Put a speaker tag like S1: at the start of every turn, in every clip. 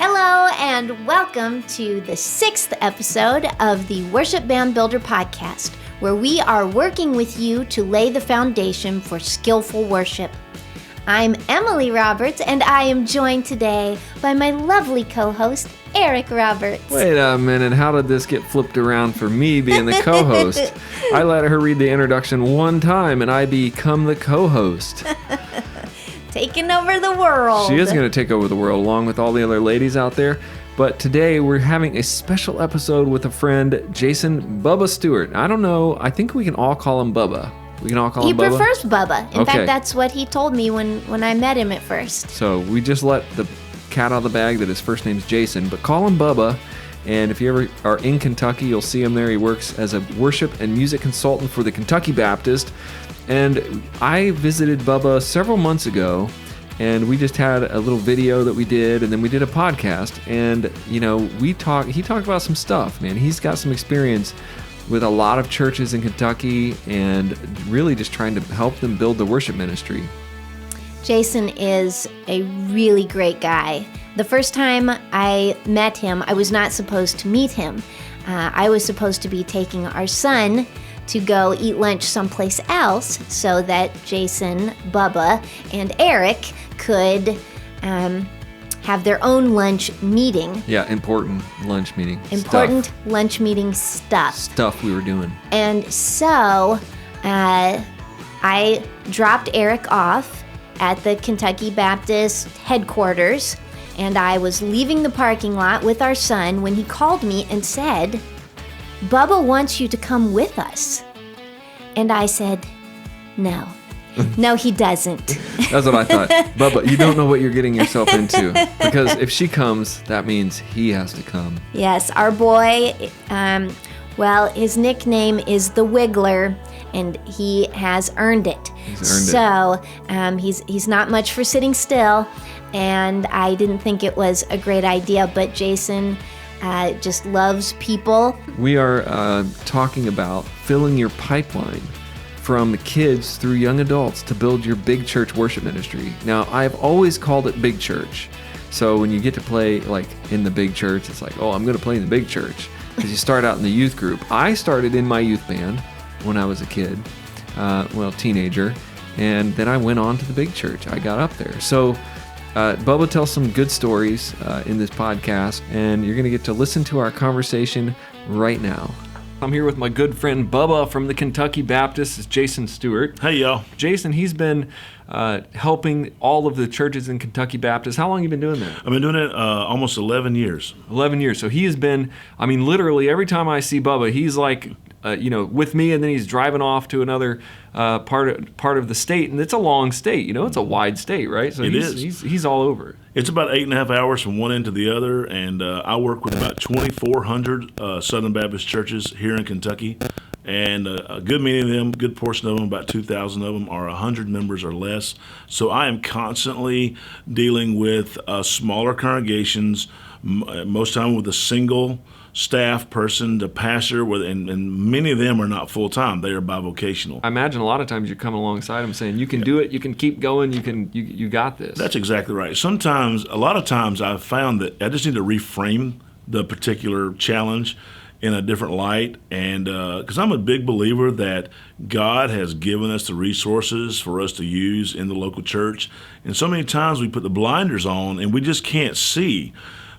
S1: Hello and welcome to the 6th episode of the Worship Band Builder podcast, where we are working with you to lay the foundation for skillful worship. I'm Emily Roberts, and I am joined today by my lovely co-host, Eric Roberts.
S2: Wait a minute, how did this get flipped around for me being the co-host? I let her read the introduction one time, and I become the co-host.
S1: Taking over the world.
S2: She is going to take over the world along with all the other ladies out there. But today we're having a special episode with a friend, Jason Bubba Stewart. I don't know. I think we can all call him Bubba. We can all call him Bubba?
S1: He prefers Bubba. In fact, that's what he told me when I met him at first.
S2: So we just let the cat out of the bag that his first name's Jason, but call him Bubba. And if you ever are in Kentucky, you'll see him there. He works as a worship and music consultant for the Kentucky Baptist. And I visited Bubba several months ago, and we just had a little video that we did, and then we did a podcast. And, you know, he talked about some stuff, man. He's got some experience with a lot of churches in Kentucky and really just trying to help them build the worship ministry.
S1: Jason is a really great guy. The first time I met him, I was not supposed to meet him. I was supposed to be taking our son to go eat lunch someplace else so that Jason, Bubba, and Eric could have their own lunch meeting.
S2: Yeah, important lunch meeting.
S1: Important lunch meeting stuff.
S2: Stuff we were doing.
S1: And so I dropped Eric off at the Kentucky Baptist headquarters, and I was leaving the parking lot with our son when he called me and said, "Bubba wants you to come with us." And I said, "No. No, he doesn't."
S2: That's what I thought. Bubba, you don't know what you're getting yourself into. Because if she comes, that means he has to come.
S1: Yes, our boy, his nickname is the Wiggler, and he has earned it. He's not much for sitting still, and I didn't think it was a great idea, but Jason just loves people.
S2: We are talking about filling your pipeline from kids through young adults to build your big church worship ministry. Now, I've always called it big church. So when you get to play like in the big church, it's like, oh, I'm going to play in the big church. Because you start out in the youth group. I started in my youth band when I was a kid, teenager, and then I went on to the big church. I got up there. So Bubba tells some good stories in this podcast, and you're going to get to listen to our conversation right now. I'm here with my good friend Bubba from the Kentucky Baptist. It's Jason Stewart.
S3: Hey, y'all.
S2: Jason, he's been helping all of the churches in Kentucky Baptist. How long have you been doing that?
S3: I've been doing it almost 11 years.
S2: 11 years. So he has been, literally every time I see Bubba, he's like, with me, and then he's driving off to another part of the state, and it's a long state. It's a wide state, right? So he's all over it.
S3: It's about 8.5 hours from one end to the other, and I work with about 2,400 Southern Baptist churches here in Kentucky, and a good many of them, good portion of them, about 2,000 of them, are 100 members or less. So I am constantly dealing with smaller congregations, most time with a single staff person, the pastor, and many of them are not full-time. They are bivocational.
S2: I imagine a lot of times you're coming alongside them saying, you can do it, you can keep going, you got this.
S3: That's exactly right. A lot of times I've found that I just need to reframe the particular challenge in a different light, and because I'm a big believer that God has given us the resources for us to use in the local church, and so many times we put the blinders on and we just can't see.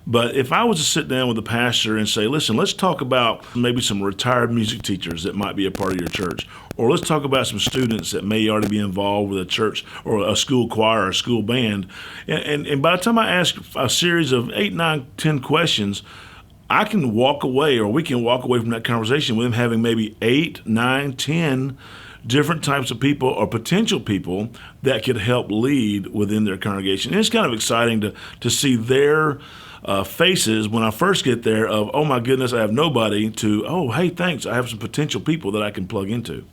S3: But if I was to sit down with the pastor and say, listen, let's talk about maybe some retired music teachers that might be a part of your church, or let's talk about some students that may already be involved with a church or a school choir or a school band, and by the time I ask a series of 8, 9, 10 questions, I can walk away, or we can walk away from that conversation with them having maybe 8, 9, 10 different types of people or potential people that could help lead within their congregation. And it's kind of exciting to see their faces when I first get there of, oh my goodness, I have nobody, to, oh, hey, thanks, I have some potential people that I can plug into.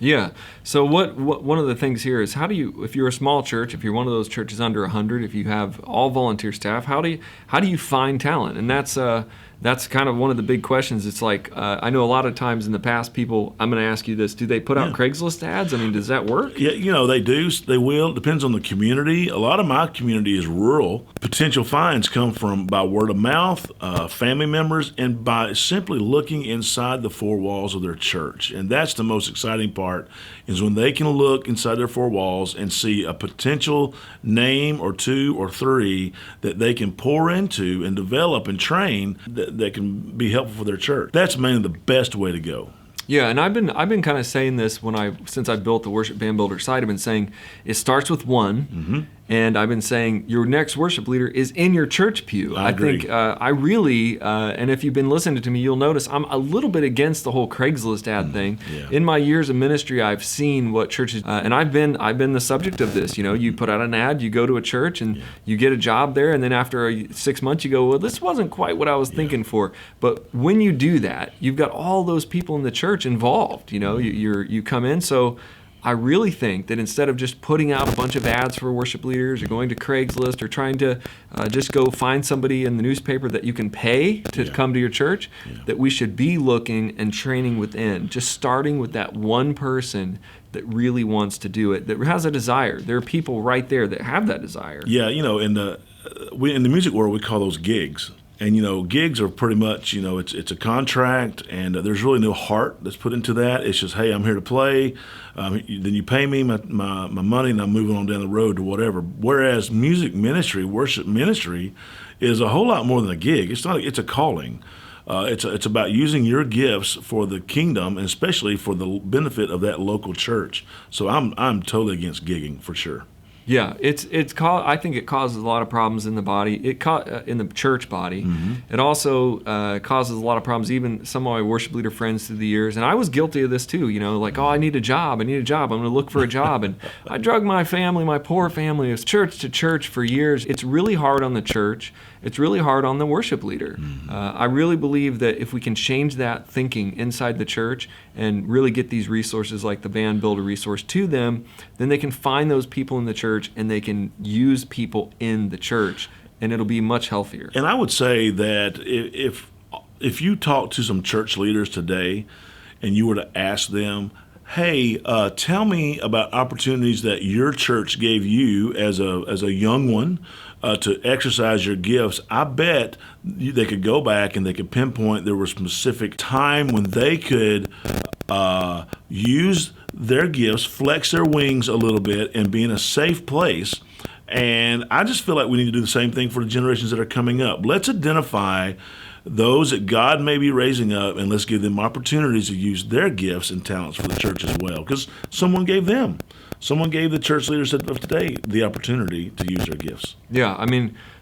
S2: Yeah. So what one of the things here is, how do you, if you're a small church, if you're one of those churches under 100, if you have all volunteer staff, how do you find talent? And that's kind of one of the big questions. It's like, I know a lot of times in the past, people, I'm going to ask you this, do they put out Craigslist ads? I mean, does that work?
S3: Yeah, they do. They will. It depends on the community. A lot of my community is rural. Potential finds come from by word of mouth, family members, and by simply looking inside the four walls of their church. And that's the most exciting part, is when they can look inside their four walls and see a potential name or two or three that they can pour into and develop and train that can be helpful for their church. That's mainly the best way to go.
S2: Yeah, and I've been kind of saying this since I built the Worship Band Builder site. I've been saying it starts with one, and I've been saying your next worship leader is in your church pew.
S3: I agree.
S2: think I really, and if you've been listening to me, you'll notice I'm a little bit against the whole Craigslist ad thing.
S3: Yeah.
S2: In my years of ministry, I've seen what churches, and I've been the subject of this. You put out an ad, you go to a church, and you get a job there, and then after 6 months, you go, well, this wasn't quite what I was thinking for. But when you do that, you've got all those people in the church involved. You come in. So I really think that instead of just putting out a bunch of ads for worship leaders or going to Craigslist or trying to just go find somebody in the newspaper that you can pay to come to your church, that we should be looking and training within, just starting with that one person that really wants to do it, that has a desire. There are people right there that have that desire.
S3: Yeah, in the music world, we call those gigs. And, gigs are pretty much, it's a contract, and there's really no heart that's put into that. It's just, hey, I'm here to play. Then you pay me my money, and I'm moving on down the road to whatever. Whereas music ministry, worship ministry, is a whole lot more than a gig. It's a calling. It's about using your gifts for the kingdom, and especially for the benefit of that local church. So I'm totally against gigging, for sure.
S2: Yeah, I think it causes a lot of problems in the body. In the church body. It also causes a lot of problems. Even some of my worship leader friends through the years, and I was guilty of this too. Like, I need a job. I'm going to look for a job, and I drug my poor family, of church to church for years. It's really hard on the church. It's really hard on the worship leader. I really believe that if we can change that thinking inside the church and really get these resources like the Band Builder resource to them, then they can find those people in the church and they can use people in the church, and it'll be much healthier.
S3: And I would say that if you talk to some church leaders today and you were to ask them, hey, tell me about opportunities that your church gave you as a young one to exercise your gifts, I bet they could go back and they could pinpoint there was a specific time when they could use their gifts, flex their wings a little bit, and be in a safe place. And I just feel like we need to do the same thing for the generations that are coming up. Let's identify those that God may be raising up, and let's give them opportunities to use their gifts and talents for the church as well, because someone gave the church leaders of today the opportunity to use their gifts.
S2: Yeah,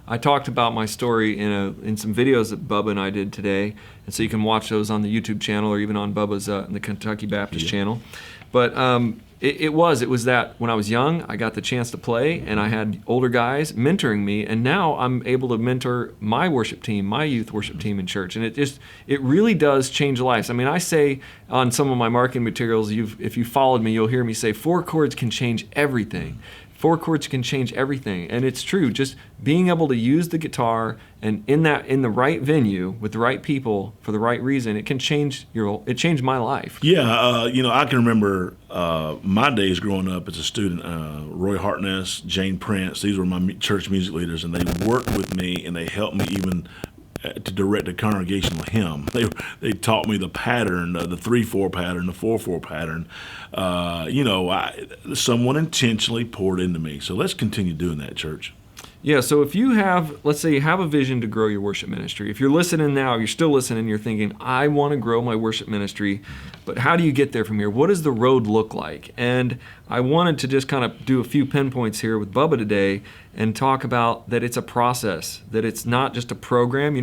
S2: I talked about my story in some videos that Bubba and I did today, and so you can watch those on the YouTube channel or even on Bubba's the Kentucky Baptist channel. But it was that when I was young, I got the chance to play, and I had older guys mentoring me, and now I'm able to mentor my worship team, my youth worship team in church, and it really does change lives. I say on some of my marketing materials, if you followed me, you'll hear me say 4 chords can change everything. 4 chords can change everything, and it's true. Just being able to use the guitar and in the right venue with the right people for the right reason, it changed my life.
S3: Yeah, I can remember my days growing up as a student. Roy Hartness, Jane Prince, these were my church music leaders, and they worked with me and they helped me even to direct a congregational hymn. They taught me the pattern, the 3/4 pattern, the 4/4 pattern. Someone intentionally poured into me. So let's continue doing that, church.
S2: Yeah, so if you let's say you have a vision to grow your worship ministry. If you're listening now, you're still listening, you're thinking, I want to grow my worship ministry, but how do you get there from here? What does the road look like? And I wanted to just kind of do a few pinpoints here with Bubba today and talk about that it's a process, that it's not just a program.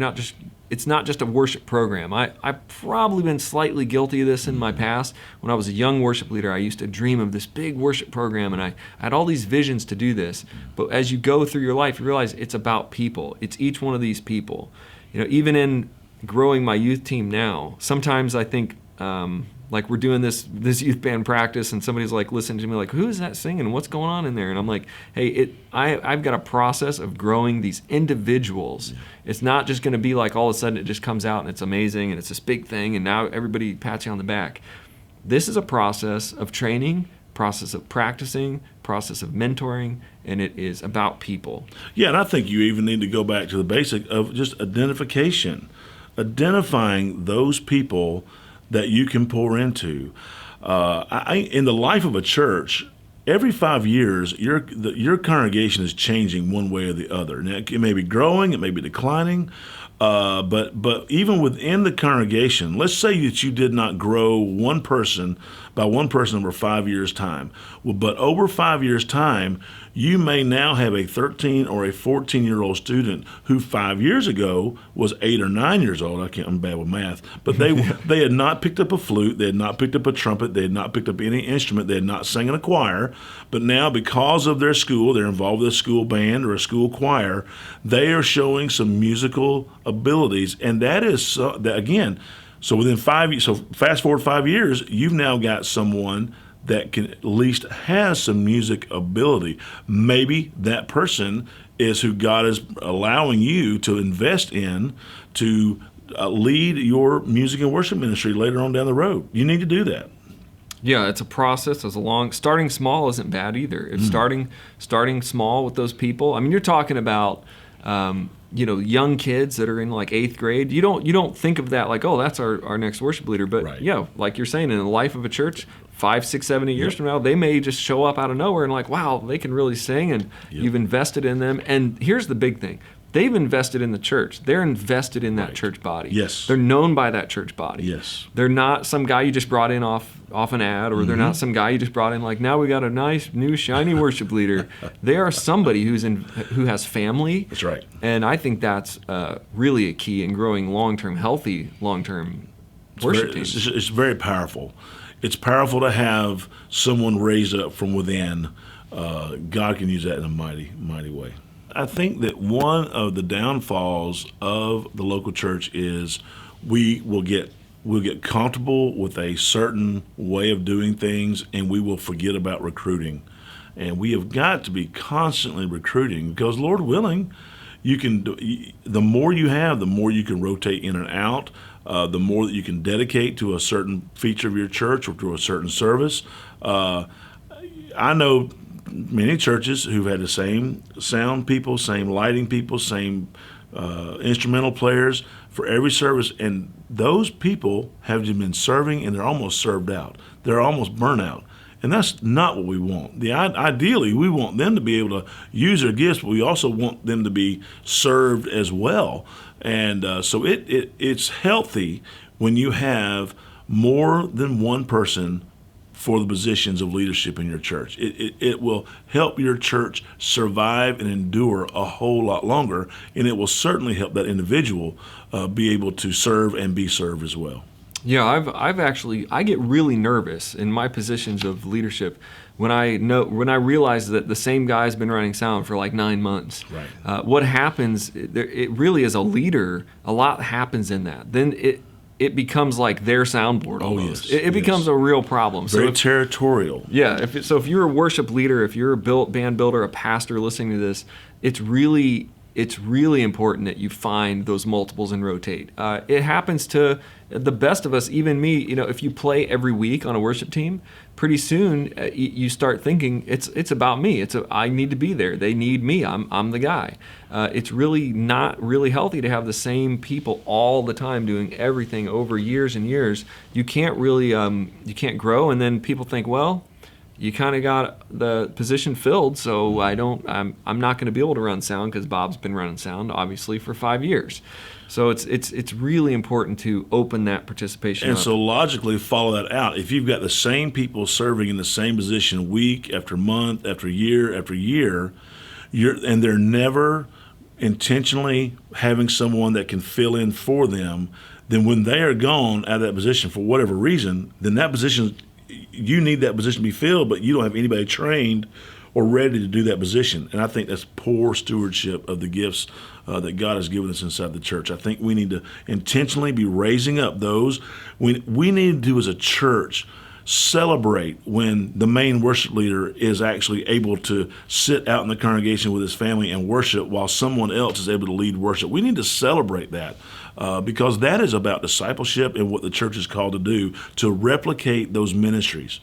S2: It's not just a worship program. I've probably been slightly guilty of this in my past. When I was a young worship leader, I used to dream of this big worship program, and I had all these visions to do this. But as you go through your life, you realize it's about people. It's each one of these people. Even in growing my youth team now, sometimes I think Like we're doing this youth band practice, and somebody's like listening to me like, who is that singing? What's going on in there? And I'm like, hey, I've got a process of growing these individuals. It's not just going to be like all of a sudden it just comes out and it's amazing and it's this big thing and now everybody pats you on the back. This is a process of training, process of practicing, process of mentoring, and it is about people.
S3: Yeah, and I think you even need to go back to the basic of just identification, identifying those people that you can pour into. In the life of a church, every 5 years, your congregation is changing one way or the other. Now, it may be growing, it may be declining, but even within the congregation, let's say that you did not grow one person over 5 years' time. Well, but over 5 years' time, you may now have a 13 or a 14-year-old student who 5 years ago was 8 or 9 years old. I'm bad with math, but they had not picked up a flute, they had not picked up a trumpet, they had not picked up any instrument, they had not sang in a choir. But now, because of their school, they're involved with a school band or a school choir. They are showing some musical abilities, and that is again. So within 5 years, so fast forward 5 years, you've now got someone that can at least has some music ability. Maybe that person is who God is allowing you to invest in to lead your music and worship ministry later on down the road. You need to do that.
S2: Yeah, it's a process. Starting small isn't bad either. It's starting small with those people. I mean, you're talking about young kids that are in like 8th grade. You don't think of that like, oh, that's our next worship leader. But
S3: right.
S2: Yeah, like you're saying, in the life of a church, 5, 6, 7, 8 years from now, they may just show up out of nowhere and like, wow, they can really sing, and you've invested in them. And here's the big thing. They've invested in the church. They're invested in that church body.
S3: Yes.
S2: They're known by that church body.
S3: Yes.
S2: They're not some guy you just brought in off an ad, or they're not some guy you just brought in like, now we got a nice, new, shiny worship leader. They are somebody who has family.
S3: That's right.
S2: And I think that's really a key in growing healthy long-term worship teams.
S3: It's very powerful. It's powerful to have someone raised up from within. God can use that in a mighty, mighty way. I think that one of the downfalls of the local church is we'll get comfortable with a certain way of doing things, and we will forget about recruiting. And we have got to be constantly recruiting, because Lord willing, the more you have, the more you can rotate in and out, the more that you can dedicate to a certain feature of your church or to a certain service. I know many churches who've had the same sound people, same lighting people, same instrumental players for every service, and those people have just been serving, and they're almost served out. They're almost burnt out, and that's not what we want. Ideally, we want them to be able to use their gifts, but we also want them to be served as well. And so it's healthy when you have more than one person for the positions of leadership in your church. It will help your church survive and endure a whole lot longer, and it will certainly help that individual be able to serve and be served as well.
S2: Yeah, I get really nervous in my positions of leadership when I realize that the same guy's been running sound for like 9 months.
S3: Right.
S2: What happens? It really, as a leader, a lot happens in that. Then it becomes like their soundboard almost.
S3: Yes,
S2: it becomes a real problem.
S3: Very territorial.
S2: Yeah. If you're a worship leader, if you're a band builder, a pastor listening to this, it's really important that you find those multiples and rotate. It happens to the best of us, even me. If you play every week on a worship team, pretty soon you start thinking it's about me. I need to be there. They need me. I'm the guy. It's really not really healthy to have the same people all the time doing everything over years and years. You can't really you can't grow, and then people think, well, you kind of got the position filled, so I'm not going to be able to run sound because Bob's been running sound obviously for 5 years. So it's really important to open that participation
S3: and
S2: up.
S3: So logically follow that out. If you've got the same people serving in the same position week after month after year, and they're never intentionally having someone that can fill in for them, then when they are gone out of that position for whatever reason, then that position, you need that position to be filled, but you don't have anybody trained or ready to do that position. And I think that's poor stewardship of the gifts that God has given us inside the church. I think we need to intentionally be raising up those. We need to, as a church, celebrate when the main worship leader is actually able to sit out in the congregation with his family and worship while someone else is able to lead worship. We need to celebrate that because that is about discipleship and what the church is called to do, to replicate those ministries.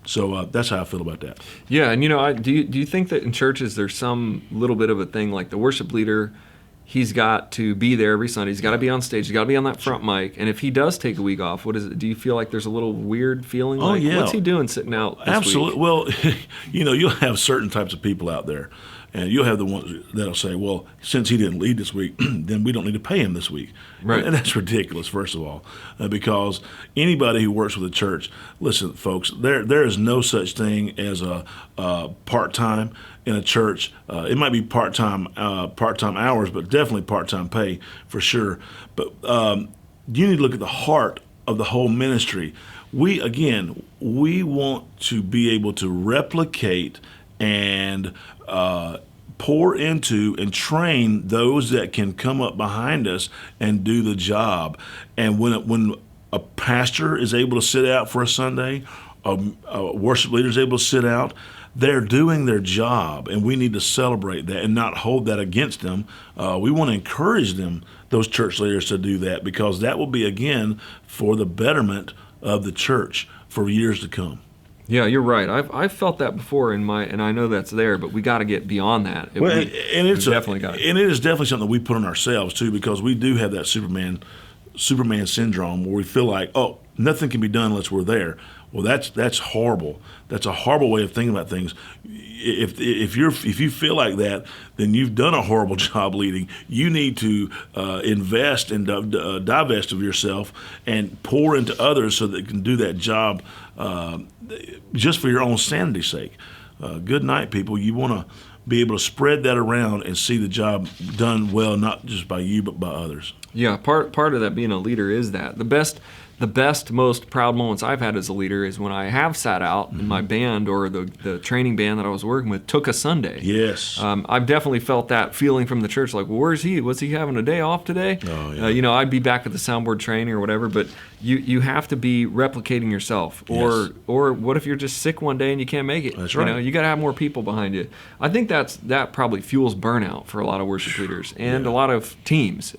S3: So that's how I feel about that.
S2: Yeah, and do you think that in churches there's some little bit of a thing like the worship leader, he's got to be there every Sunday. He's got to be on stage. He's got to be on that front mic. And if he does take a week off, what is it? Do you feel like there's a little weird feeling?
S3: Oh, yeah.
S2: What's he doing sitting out this
S3: Absolutely.
S2: week?
S3: Well, you'll have certain types of people out there. And you'll have the ones that'll say, well, since he didn't lead this week, then we don't need to pay him this week.
S2: Right.
S3: And that's ridiculous, first of all, because anybody who works with a church, listen, folks, there is no such thing as a part-time in a church. It might be part-time hours, but definitely part-time pay for sure. But you need to look at the heart of the whole ministry. We want to be able to replicate and pour into and train those that can come up behind us and do the job. And when a pastor is able to sit out for a Sunday, a worship leader is able to sit out, they're doing their job, and we need to celebrate that and not hold that against them. We want to encourage them, those church leaders, to do that, because that will be, again, for the betterment of the church for years to come.
S2: Yeah, you're right. I've felt that before and I know that's there, but we got to get beyond that.
S3: It is definitely something that we put on ourselves too, because we do have that Superman syndrome where we feel like, oh, nothing can be done unless we're there. Well, that's horrible. That's a horrible way of thinking about things. If you feel like that, then you've done a horrible job leading. You need to invest and divest of yourself and pour into others so that you can do that job just for your own sanity's sake. Good night, people. You want to be able to spread that around and see the job done well, not just by you but by others.
S2: Yeah, part of that being a leader is that. The best, most proud moments I've had as a leader is when I have sat out and my band or the training band that I was working with took a Sunday.
S3: Yes.
S2: I've definitely felt that feeling from the church, like, well, where's he? Was he having a day off today?
S3: Oh, yeah.
S2: I'd be back at the soundboard training or whatever, but you have to be replicating yourself.
S3: Yes.
S2: Or what if you're just sick one day and you can't make it?
S3: That's right.
S2: You got to have more people behind you. I think that probably fuels burnout for a lot of worship leaders and a lot of teams.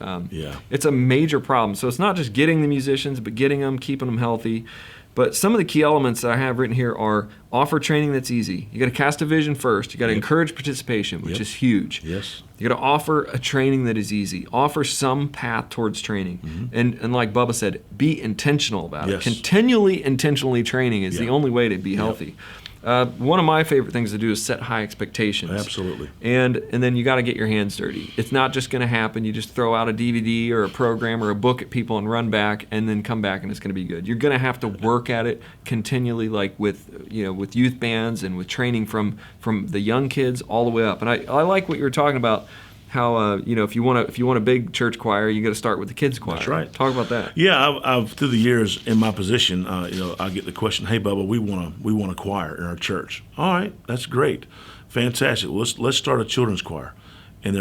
S2: It's a major problem. So it's not just getting the musicians, but getting them, keeping them healthy. But some of the key elements that I have written here are offer training that's easy. You got to cast a vision first. You got to encourage participation, which is huge.
S3: Yes.
S2: You got to offer a training that is easy. Offer some path towards training. Mm-hmm. And like Bubba said, be intentional about it. Intentionally training is the only way to be healthy. One of my favorite things to do is set high expectations.
S3: Absolutely.
S2: And then you got to get your hands dirty. It's not just going to happen. You just throw out a DVD or a program or a book at people and run back and then come back and it's going to be good. You're going to have to work at it continually, like with youth bands and with training from the young kids all the way up. And I like what you were talking about. How if you want a big church choir, you got to start with the kids choir.
S3: That's right.
S2: Talk about that.
S3: Yeah, I've through the years in my position, I get the question, "Hey, Bubba, we want a choir in our church." All right, that's great, fantastic. Well, let's start a children's choir, and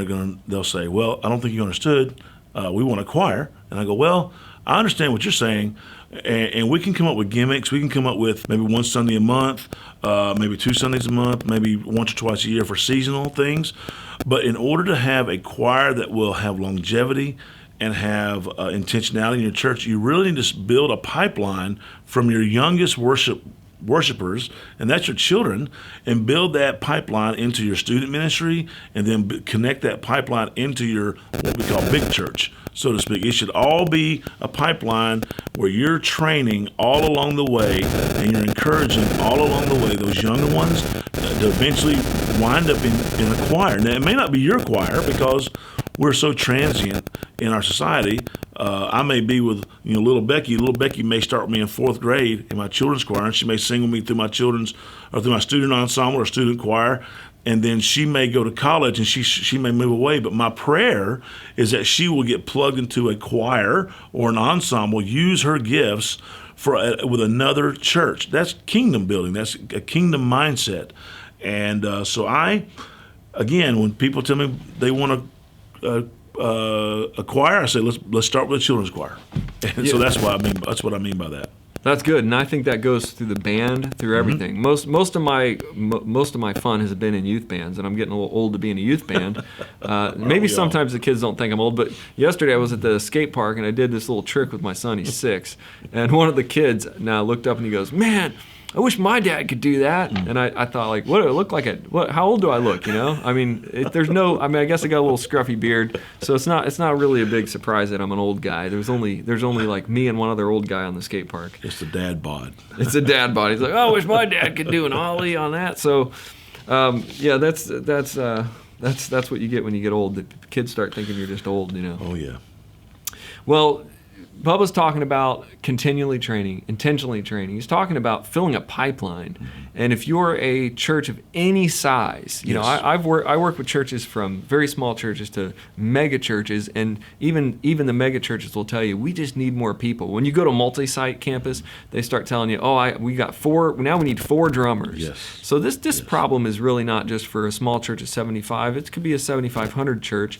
S3: they'll say, "Well, I don't think you understood. We want a choir." And I go, "Well, I understand what you're saying." And we can come up with gimmicks. We can come up with maybe one Sunday a month, maybe 2 Sundays a month, maybe once or twice a year for seasonal things. But in order to have a choir that will have longevity and have intentionality in your church, you really need to build a pipeline from your youngest worshipers, and that's your children, and build that pipeline into your student ministry, and then connect that pipeline into your what we call big church, so to speak. It should all be a pipeline where you're training all along the way, and you're encouraging all along the way those younger ones to eventually wind up in a choir. Now, it may not be your choir because we're so transient in our society. I may be with little Becky. Little Becky may start with me in 4th grade in my children's choir, and she may sing with me through my through my student ensemble or student choir. And then she may go to college and she may move away. But my prayer is that she will get plugged into a choir or an ensemble, use her gifts with another church. That's kingdom building. That's a kingdom mindset. So again, when people tell me they want a choir, I say let's start with a children's choir. And so that's what I mean by that.
S2: That's good, and I think that goes through the band, through everything. Most of my fun has been in youth bands, and I'm getting a little old to be in a youth band. Maybe sometimes the kids don't think I'm old, but yesterday I was at the skate park and I did this little trick with my son. He's 6, and one of the kids now looked up and he goes, "Man, I wish my dad could do that." And I thought, like, what do I look like? How old do I look? You know, I mean, I guess I got a little scruffy beard, so it's not really a big surprise that I'm an old guy. There's only like me and one other old guy on the skate park.
S3: It's the dad bod.
S2: It's a dad bod. He's like, "Oh, I wish my dad could do an ollie on that." So, yeah, that's what you get when you get old. The kids start thinking you're just old. You know.
S3: Oh yeah.
S2: Well, Bubba's talking about continually training, intentionally training. He's talking about filling a pipeline. And if you're a church of any size, you know, I work with churches from very small churches to mega churches, and even the mega churches will tell you, we just need more people. When you go to a multi-site campus, they start telling you, we got 4, now we need 4 drummers.
S3: Yes.
S2: So this problem is really not just for a small church of 75. It could be a 7,500 church.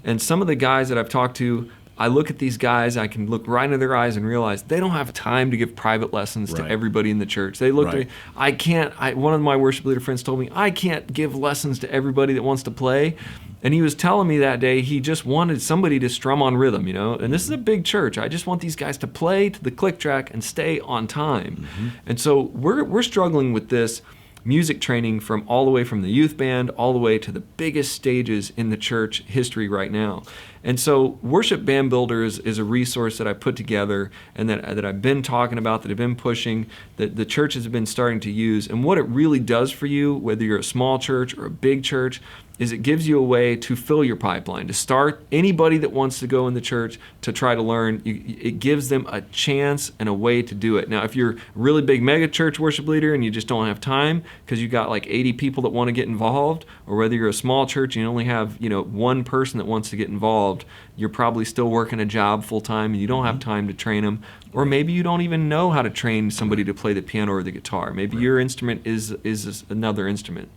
S2: And some of the guys that I've talked to, I look at these guys, I can look right into their eyes and realize they don't have time to give private lessons to everybody in the church. They look at me, one of my worship leader friends told me, I can't give lessons to everybody that wants to play. And he was telling me that day he just wanted somebody to strum on rhythm, you know. And this is a big church. I just want these guys to play to the click track and stay on time. And so we're struggling with this music training from all the way from the youth band all the way to the biggest stages in the church history right now. And so Worship Band Builders is a resource that I put together and that I've been talking about, that I've been pushing, that the churches have been starting to use. And what it really does for you, whether you're a small church or a big church, is it gives you a way to fill your pipeline, to start anybody that wants to go in the church to try to learn. It gives them a chance and a way to do it. Now, if you're a really big mega church worship leader and you just don't have time because you got like 80 people that want to get involved, or whether you're a small church and you only have, you know, one person that wants to get involved, you're probably still working a job full time and you don't have time to train them. Or maybe you don't even know how to train somebody to play the piano or the guitar. Maybe your instrument is another instrument.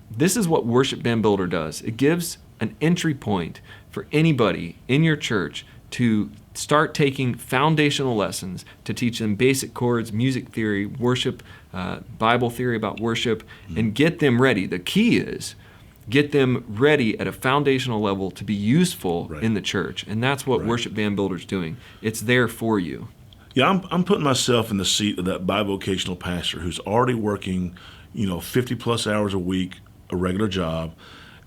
S2: This is what Worship Band Builder does. It gives an entry point for anybody in your church to start taking foundational lessons, to teach them basic chords, music theory, worship, Bible theory about worship, and get them ready. The key is get them ready at a foundational level to be useful in the church. And that's what Worship Band Builder's doing. It's there for you.
S3: Yeah, I'm putting myself in the seat of that bivocational pastor who's already working 50 plus hours a week, a regular job,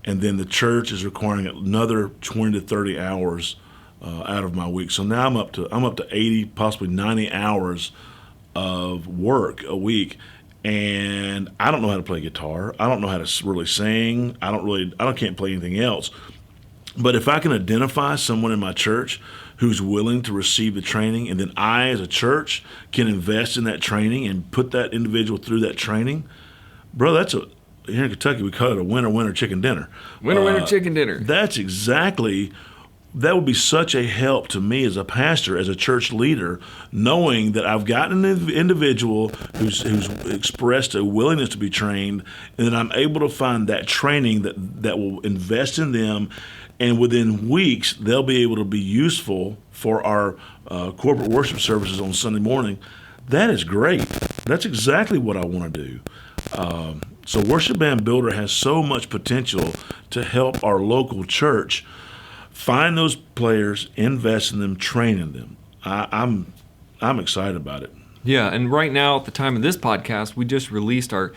S3: and then the church is requiring another 20 to 30 hours out of my week. So now I'm up to 80, possibly 90 hours of work a week, and I don't know how to play guitar. I don't know how to really sing. I can't play anything else. But if I can identify someone in my church who's willing to receive the training, and then I, as a church, can invest in that training and put that individual through that training, bro, here in Kentucky, we call it a winner chicken dinner.
S2: Winner chicken dinner.
S3: That would be such a help to me as a pastor, as a church leader, knowing that I've got an individual who's expressed a willingness to be trained, and then I'm able to find that training that will invest in them, and within weeks, they'll be able to be useful for our corporate worship services on Sunday morning. That is great. That's exactly what I want to do. So Worship Band Builder has so much potential to help our local church find those players, invest in them, train in them. I'm excited about it.
S2: Yeah, and right now at the time of this podcast, we just released our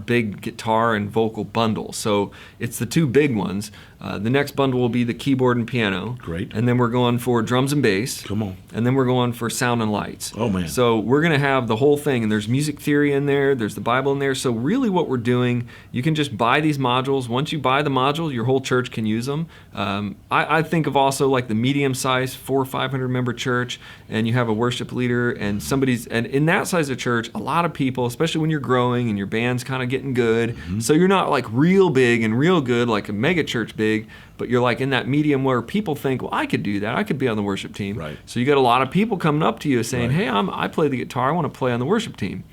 S2: big guitar and vocal bundle. So it's the 2 big ones. The next bundle will be the keyboard and piano.
S3: Great.
S2: And then we're going for drums and bass.
S3: Come on.
S2: And then we're going for sound and lights.
S3: Oh, man.
S2: So we're going to have the whole thing, and there's music theory in there, there's the Bible in there. So really what we're doing, you can just buy these modules. Once you buy the module, your whole church can use them. I think of also like the medium-sized 400 or 500 member church, and you have a worship leader and and in that size of church, a lot of people, especially when you're growing and your band's kind of getting good, so you're not like real big and real good like a mega church big, but you're like in that medium where people think, well, I could do that. I could be on the worship team.
S3: Right.
S2: So you got a lot of people coming up to you saying, hey, I play the guitar. I want to play on the worship team.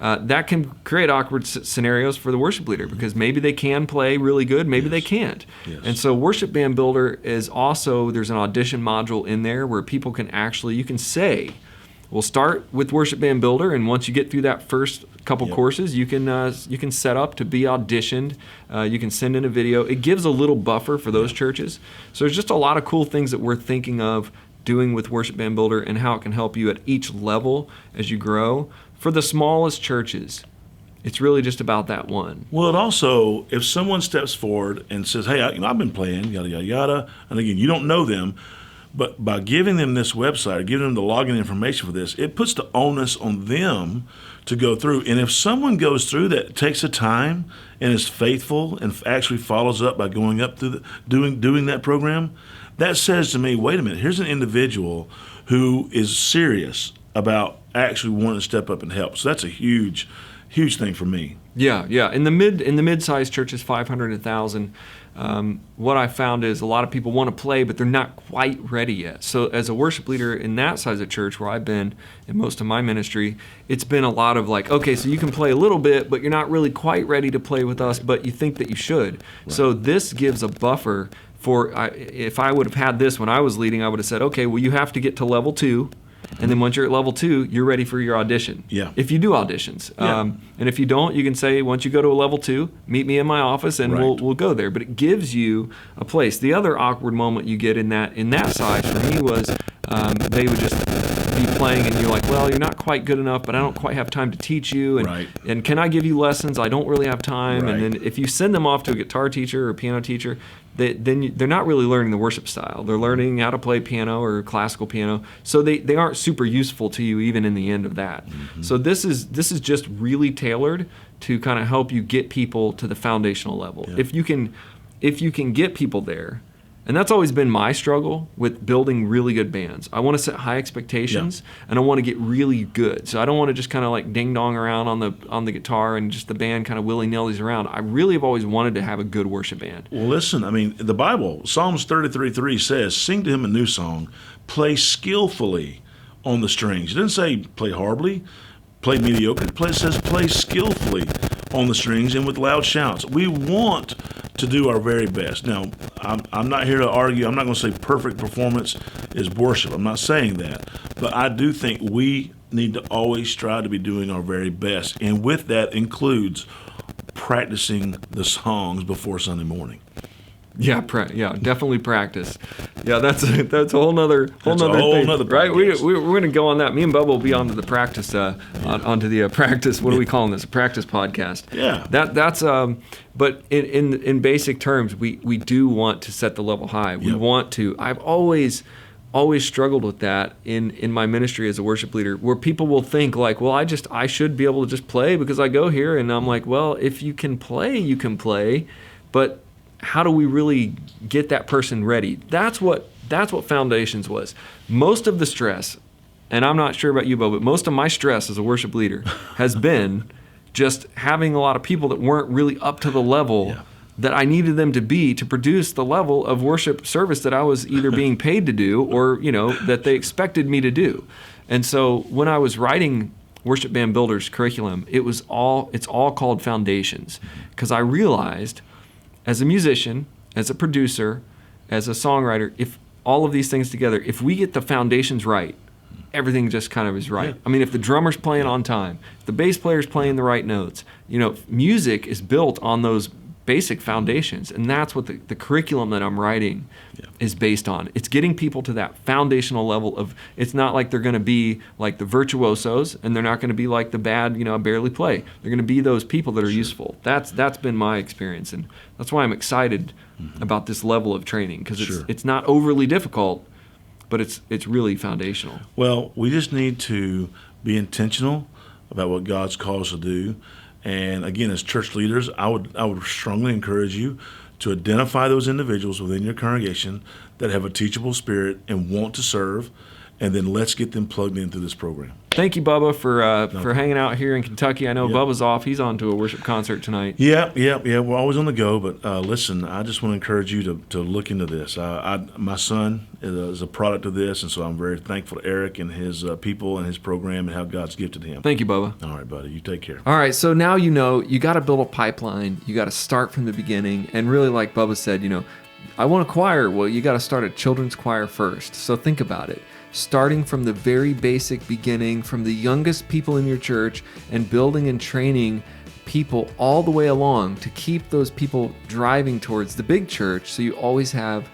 S2: that can create awkward scenarios for the worship leader because maybe they can play really good, maybe they can't.
S3: Yes.
S2: And so Worship Band Builder is also, there's an audition module in there where people can actually, you can say, we'll start with Worship Band Builder, and once you get through that first couple courses, you can set up to be auditioned. You can send in a video. It gives a little buffer for those churches. So there's just a lot of cool things that we're thinking of doing with Worship Band Builder and how it can help you at each level as you grow. For the smallest churches, it's really just about that one.
S3: Well, it also, if someone steps forward and says, hey, I've been playing, yada, yada, yada, and again, you don't know them, but by giving them this website, or giving them the login information for this, it puts the onus on them to go through. And if someone goes through that, takes the time and is faithful and actually follows up by going up through doing that program, that says to me, wait a minute, here's an individual who is serious about actually wanting to step up and help. So that's a huge thing for me.
S2: Yeah. In the mid-sized churches, 500 and 1,000, what I found is a lot of people want to play, but they're not quite ready yet. So as a worship leader in that size of church where I've been in most of my ministry, it's been a lot of like, okay, so you can play a little bit, but you're not really quite ready to play with us, but you think that you should. Right. So this gives a buffer for, if I would have had this when I was leading, I would have said, okay, well, you have to get to level 2. And then once you're at level 2, you're ready for your audition.
S3: Yeah.
S2: If you do auditions.
S3: Yeah.
S2: And if you don't, you can say, once you go to a level 2, meet me in my office and
S3: Right.
S2: we'll go there. But it gives you a place. The other awkward moment you get in that side for me was they would just be playing and you're like, well, you're not quite good enough, but I don't quite have time to teach you. And,
S3: Right.
S2: and can I give you lessons? I don't really have time.
S3: Right.
S2: And then if you send them off to a guitar teacher or a piano teacher, they're not really learning the worship style. They're learning how to play piano or classical piano. So they aren't super useful to you even in the end of that. Mm-hmm. So this is just really tailored to kind of help you get people to the foundational level. Yeah. If you can get people there, and that's always been my struggle with building really good bands. I want to set high expectations, and I want to get really good. So I don't want to just kind of like ding-dong around on the guitar and just the band kind of willy-nillys around. I really have always wanted to have a good worship band.
S3: Well, listen, I mean, the Bible, Psalms 33:3 says, sing to him a new song, play skillfully on the strings. It doesn't say play horribly, play mediocre. It says play skillfully on the strings and with loud shouts. We want to do our very best. Now, I'm not here to argue. I'm not going to say perfect performance is worship. I'm not saying that. But I do think we need to always strive to be doing our very best. And with that includes practicing the songs before Sunday morning.
S2: Yeah, definitely practice. Yeah, that's a whole nother thing, right? We're going to go on that. Me and Bubba will be onto the practice, onto the practice. What are we calling this? A practice podcast.
S3: Yeah.
S2: That's but in basic terms, we do want to set the level high. We want to. I've always struggled with that in my ministry as a worship leader, where people will think like, well, I should be able to just play because I go here, and I'm like, well, if you can play, you can play, but how do we really get that person ready? That's what Foundations was. Most of the stress, and I'm not sure about you, Bo, but most of my stress as a worship leader has been just having a lot of people that weren't really up to the level that I needed them to be to produce the level of worship service that I was either being paid to do or, that they expected me to do. And so when I was writing Worship Band Builder's curriculum, it's all called Foundations, because I realized as a musician, as a producer, as a songwriter, if all of these things together, if we get the foundations right, everything just kind of is right. Yeah. I mean, if the drummer's playing on time, if the bass player's playing the right notes, music is built on those basic foundations, and that's what the curriculum that I'm writing is based on. It's getting people to that foundational level of, it's not like they're going to be like the virtuosos, and they're not going to be like the bad, barely play. They're going to be those people that are useful. That's been my experience, and that's why I'm excited about this level of training, because it's not overly difficult, but it's really foundational.
S3: Well, we just need to be intentional about what God's called us to do. And again, as church leaders, I would strongly encourage you to identify those individuals within your congregation that have a teachable spirit and want to serve, and then let's get them plugged into this program.
S2: Thank you, Bubba, for hanging out here in Kentucky. I know
S3: Yep.
S2: Bubba's off. He's on to a worship concert tonight.
S3: Yeah. We're always on the go, but listen, I just want to encourage you to look into this. My son is a product of this, and so I'm very thankful to Eric and his people and his program and how God's gifted him.
S2: Thank you, Bubba.
S3: All right, buddy. You take care.
S2: All right, so now you know you got to build a pipeline. You got to start from the beginning, and really, like Bubba said, I want a choir. Well, you got to start a children's choir first. So think about it. Starting from the very basic beginning, from the youngest people in your church, and building and training people all the way along to keep those people driving towards the big church, so you always have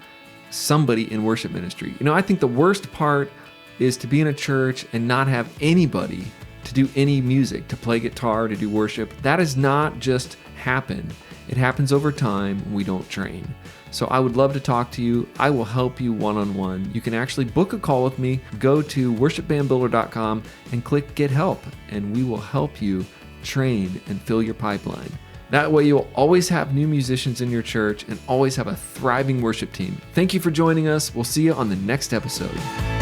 S2: somebody in worship ministry. I think the worst part is to be in a church and not have anybody to do any music, to play guitar, to do worship. That does not just happen. It happens over time when we don't train. So I would love to talk to you. I will help you one-on-one. You can actually book a call with me. Go to worshipbandbuilder.com and click Get Help, and we will help you train and fill your pipeline. That way you'll always have new musicians in your church and always have a thriving worship team. Thank you for joining us. We'll see you on the next episode.